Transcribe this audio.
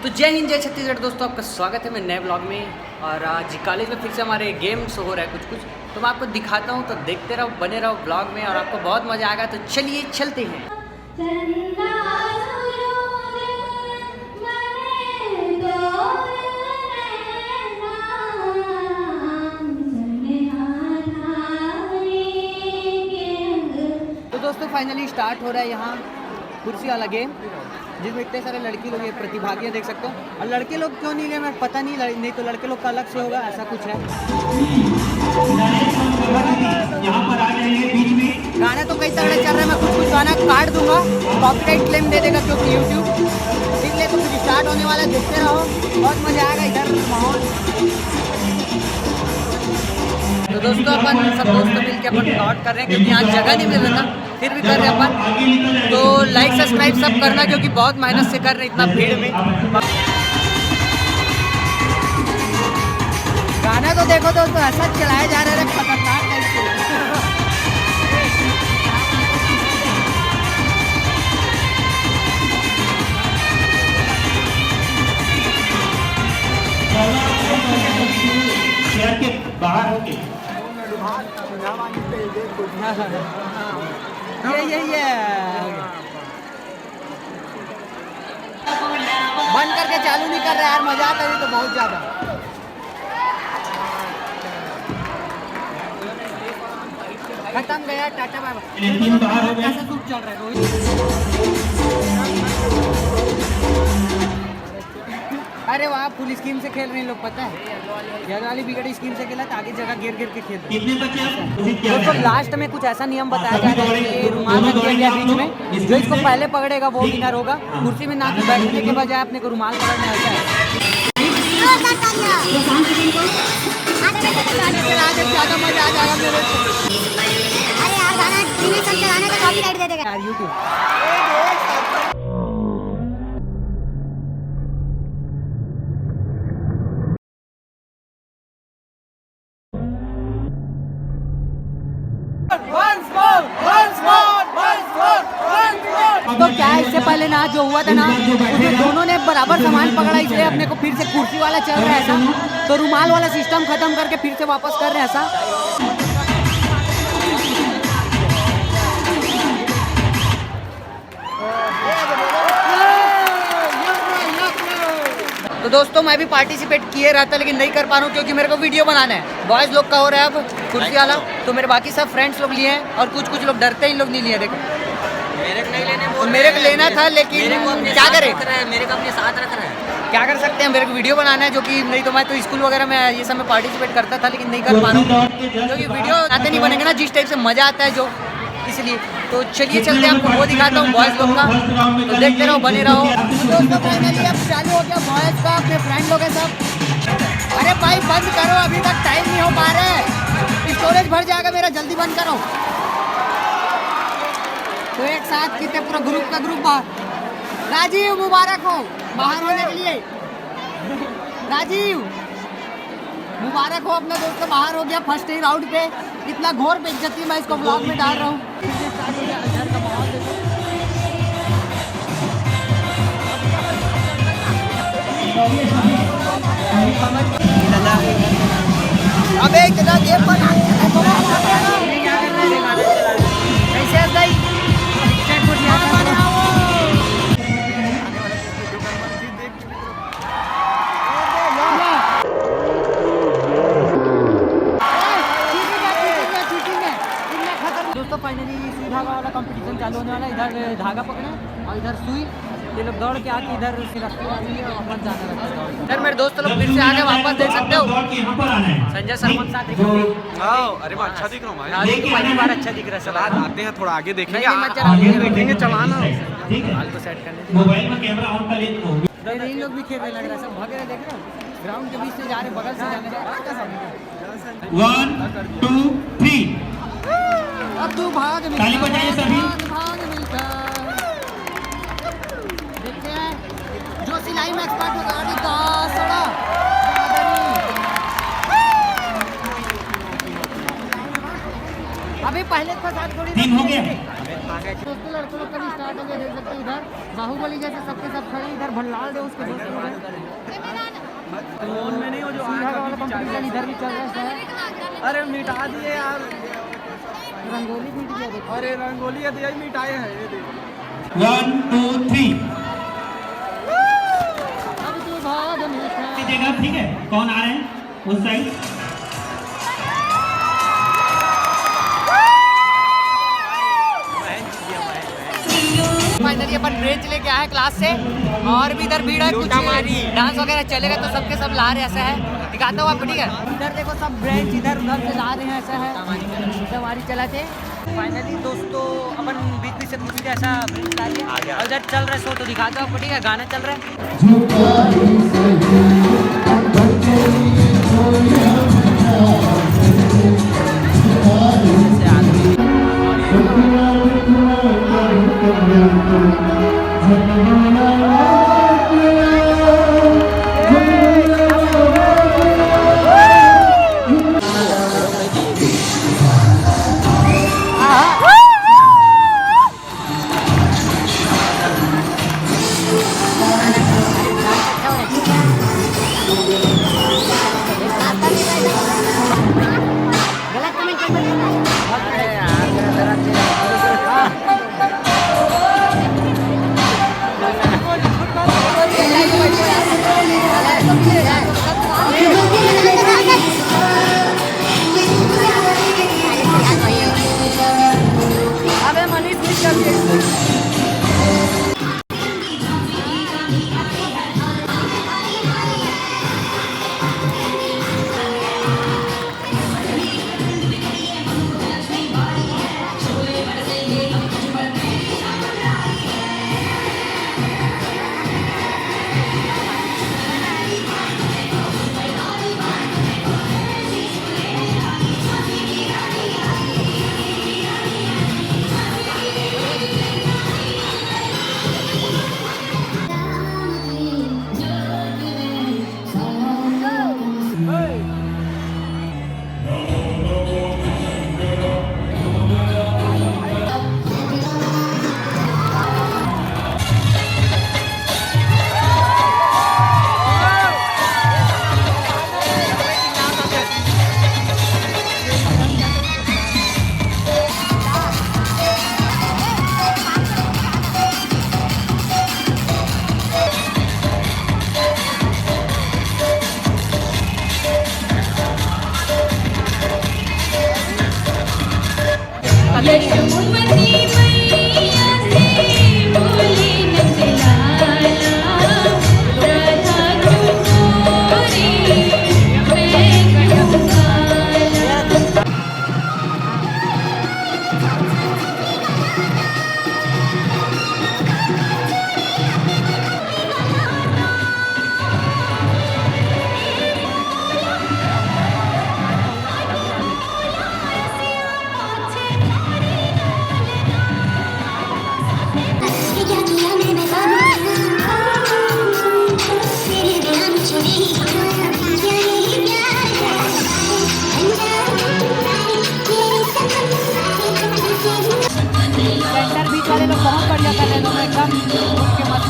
तो जय हिंद जय छत्तीसगढ़ दोस्तों, आपका स्वागत है मेरे नए ब्लॉग में। और आज कॉलेज में फिर से हमारे गेम्स हो रहा है कुछ तो मैं आपको दिखाता हूँ, तो देखते रहो, बने रहो ब्लॉग में और आपको बहुत मज़ा आएगा। तो चलिए चलते हैं। तो दोस्तों फाइनली स्टार्ट हो रहा है यहाँ कुर्सी वाला गेम, जिसमें इतने सारे लड़की लोग, ये प्रतिभागियाँ देख सकते हो। और लड़के लोग क्यों नहीं गए मैं पता नहीं तो लड़के लोग का अलग से होगा, ऐसा कुछ है। यहाँ पर आ जाइए बीच में। गाने तो कई तगड़े चल रहे हैं, मैं कुछ गाना काट दूंगा, कॉपीराइट क्लेम दे देगा क्योंकि यूट्यूब, इसलिए तो कुछ स्टार्ट होने वाला है, देखते रहो, बहुत मजा आएगा इधर माहौल। तो दोस्तों अपन सब दोस्त मिलकर अपन नोट कर रहे हैं क्योंकि यहाँ जगह नहीं मिल रहा था, फिर भी कर रहे हैं अपन। तो लाइक सब्सक्राइब सब करना क्योंकि बहुत मेहनत से कर रहे हैं इतना भीड़ में। गाना तो देखो दोस्तों, ऐसा चलाया जा रहा है खतरनाक टाइप से। शहर के बाहर होके ये बंद करके चालू नहीं कर रहा यार, मजा आता है तो बहुत ज्यादा। खत्म गया, टाटा बाय बाय। बाहर हो गए। कैसा सूप चल रहा है रोहित? अरे वाह, फुल स्कीम से खेल रहे हैं लोग, पता है ये वाली बिगड़ी स्कीम से खेला तो आगे जगह गिर के खेलते। कितने बच्चे हैं? दोस्तों लास्ट में कुछ ऐसा नियम बताया जा रहा है कि रुमाल रख दिया गया बीच में, जो इसको पहले पकड़ेगा वो विनर होगा। कुर्सी में ना कि बैठने के बजाय अपने को रुमाल पकड़ना ऐसा है। ज़्यादा मजा आ जाएगा मेरे को। अरे यार गाना चलाने का कॉपीराइट दे देगा यार यूट्यूब। तो क्या है, इससे पहले ना जो हुआ था ना, उसमें दोनों ने बराबर सामान पकड़ा, इसलिए अपने को फिर से कुर्सी वाला चल रहा है ऐसा। तो रुमाल वाला सिस्टम खत्म करके फिर से वापस कर रहे हैं ऐसा। तो दोस्तों मैं भी पार्टिसिपेट किए रहता लेकिन नहीं कर पा रहा हूँ क्योंकि मेरे को वीडियो बनाना है। बॉयज़ लोग का हो रहा है अब कुर्सी वाला, तो मेरे बाकी सब फ्रेंड्स लोग लिए हैं और कुछ लोग डरते ही लोग नहीं लिए। देखो मेरे को नहीं लेने, तो मेरे को लेना था लेकिन क्या करें, मेरे को अपने साथ रख रहा है, क्या कर सकते हैं। मेरे को वीडियो बनाना है, जो कि नहीं तो मैं तो स्कूल वगैरह में ये सब में पार्टिसिपेट करता था लेकिन नहीं कर पा रहा हूँ क्योंकि वीडियो आते नहीं बनेंगे ना जिस टाइप से मज़ा आता है जो, इसलिए। तो चलिए चलते हैं, आपको वो दिखाता हूँ बॉयज़ लोग का, तो देखते रहो, बने रहो। दोस्तों फाइनली अब चालू हो गया बॉयज़ का, अपने फ्रेंड लोग हैं सब। अरे भाई बंद करो, अभी तक टाइम नहीं हो पा रहा है, स्टोरेज भर जाएगा मेरा, जल्दी बंद करो। तो एक साथ कितने पूरा ग्रुप बाहर। राजीव मुबारक हो बाहर होने के लिए, राजीव मुबारक हो, अपना दोस्त बाहर हो गया फर्स्ट ही राउंड पे। इतना घोर बेइज्जती मैं इसको ब्लॉग में डाल रहा हूँ। अबे इतना गेम बना कैसे भाई दोस्तों फाइनली सुई धागा वाला कंपटीशन चालू होने वाला है। इधर धागा पकड़े और इधर सुई, ये लोग दौड़ के आके इधर अपन जाने लगता है। इधर मेरे दोस्त लोग फिर से आगे वापस देख सकते हो, संजय सरपंच साथ दिख रहे हैं। अरे मैं अच्छा दिख रहा हूँ भाई। आज तो पहली बार अच्छा दिख रहा है। चला आते हैं, थोड़ा आगे देखेंगे, नहीं, आगे देखेंगे, चलाना हाल तो सेट करने मोबाइल में कैमरा ऑन कर लेते दे। इन लोग भी खेलने लग रहा है, सब भाग रहे देख रहे हो, ग्राउंड के बीच से जा रहे, बगल से जाने। 1 2 3 अब तू भाग मिलकर, ताली बजाइए सभी। भाग मिलकर। देखते हैं जो सिलाई में एक्सपर्ट होगा, अरे सड़ा अभी पहले तो साथ थोड़ी 3 हो गया। दोस्तों लड़कों लोग का भी स्टार्ट हो गया, देख सकते हैं इधर बाहुबली जैसे सबके सब खड़े, इधर भल्लाल दे उसके दोस्त लोग हैं। फोन में नहीं हो जो सीधा वाला कंपटीशन इधर भी चल रहा है। अरे मिटा दिए यार, रंगोली भी दिया देखो। अरे रंगोली का दिया ही मिटाए है ये देखो। 1 2 3 अब तू भाग मीठा। जगह ठीक है, कौन आ रहे हैं उस साइड? फाइनली अपन ब्रेंच लेके आए हैं क्लास से, और भी इधर भीड़ है, कुछ डांस वगैरह चलेगा तो सबके सब ला रहे हैं, ऐसा है। दिखाता हूँ आपको, ठीक है। इधर देखो सब ब्रेंच इधर उधर से ला रहे हैं, ऐसा है। सवारी चलाते। फाइनली दोस्तों अपन बीच बीच से कुछ ऐसा ब्रेंच ला लिया और इधर चल रहा है शो, तो दिखाता हूँ आपको, ठीक है। गाना चल रहा है। गलत कमेंट कर अबे मनीष मिस कर दिया। यशोमती मैया से बोले नंदलाला, राधा क्यों गोरी मैं क्यों काला। क्या किया मैंने तेरे बिना मुझे नहीं क्या ये प्यार सेंटर बीच वाले लोग बहुत बढ़िया कर रहे हैं, दोनों एकदम उनके मत।